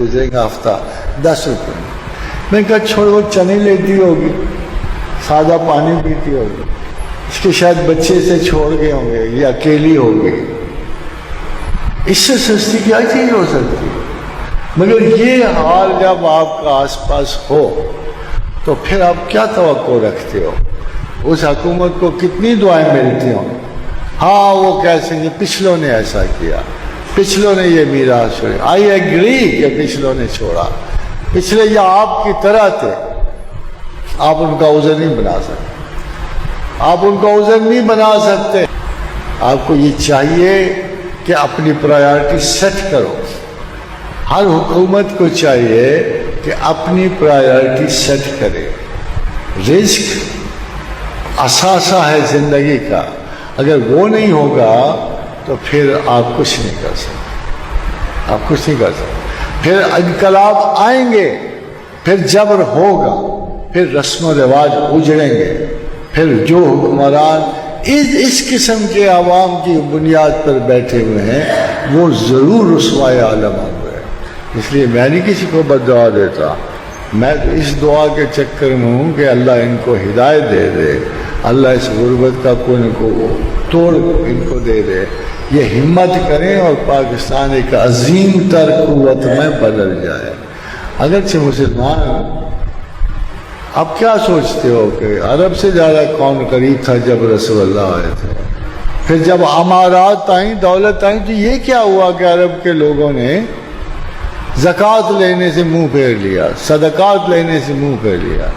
गुजरेंगे हफ्ता 10 रुपये में। मैं कहा छोड़, वो चने लेती होगी, सादा पानी पीती होगी, इसके शायद बच्चे से छोड़ गए होंगे, ये अकेली होगी, इससे सस्ती क्या चीज हो सकती है। मगर ये हाल जब आपका आसपास हो तो फिर आप क्या तवक्को रखते हो। उस हुकूमत को कितनी दुआएं मिलती हों, हाँ वो कैसे ये पिछलों ने ऐसा किया, पिछलों ने ये मीरास छोड़ी। आई एग्री कि पिछलों ने छोड़ा, पिछले या आपकी तरह थे, आप उनका उज़र नहीं बना सकते, आप उनका उज़र नहीं बना सकते। आपको ये चाहिए कि अपनी प्रायोरिटी सेट करो। हर हुकूमत को चाहिए कि अपनी प्रायोरिटी सेट करे। रिस्क असासा है जिंदगी का, अगर वो नहीं होगा तो फिर आप कुछ नहीं कर सकते, आप कुछ नहीं कर सकते। फिर इनकलाब आएंगे, फिर जबर होगा, फिर रस्म रिवाज उजड़ेंगे, फिर जो हुक्मरान इस किस्म के आवाम की बुनियाद पर बैठे हुए हैं वो ज़रूर रुसवाए आलम होंगे। इसलिए मैं नहीं किसी को बद्दुआ देता, मैं तो इस दुआ के चक्कर में हूँ कि अल्लाह इनको हिदायत दे दे, अल्लाह इस गुर्बत का कोने को तोड़ इनको दे दे, ये हिम्मत करें और पाकिस्तान एक अजीम तर कुव्वत में बदल जाए। अगरचे मुसलमान, अब क्या सोचते हो कि अरब से ज़्यादा कौन करीब था जब रसूलुल्लाह आए थे, फिर जब अमारात आई, दौलत आई, तो ये क्या हुआ कि अरब के लोगों ने ज़कात लेने से मुंह फेर लिया, सदकात लेने से मुंह फेर लिया,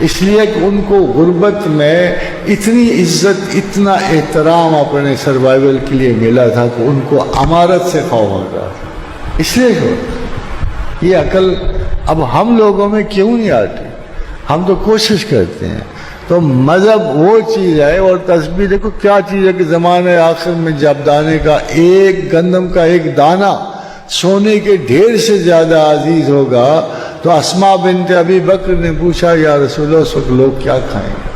इसलिए कि उनको गुर्बत में इतनी इज्जत, इतना एहतराम अपने सर्वाइवल के लिए मिला था कि उनको अमारत से खौफ होता था। इसलिए ये अकल अब हम लोगों में क्यों नहीं आती। हम तो कोशिश करते हैं। तो मजहब वो चीज़ है, और तस्बीह देखो क्या चीज़ है कि ज़माने आखिर में जब दाने का एक गंदम का एक दाना सोने के ढेर से ज़्यादा अजीज होगा, तो अस्मा बिन्त अबी बकर ने पूछा या रसूलल्लाह उस वक्त लोग क्या खाएंगे।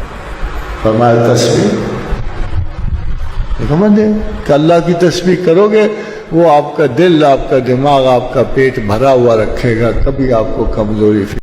फरमाया तस्बीह। समझ कि अल्लाह की तस्बीह करोगे, वो आपका दिल, आपका दिमाग, आपका पेट भरा हुआ रखेगा, कभी आपको कमजोरी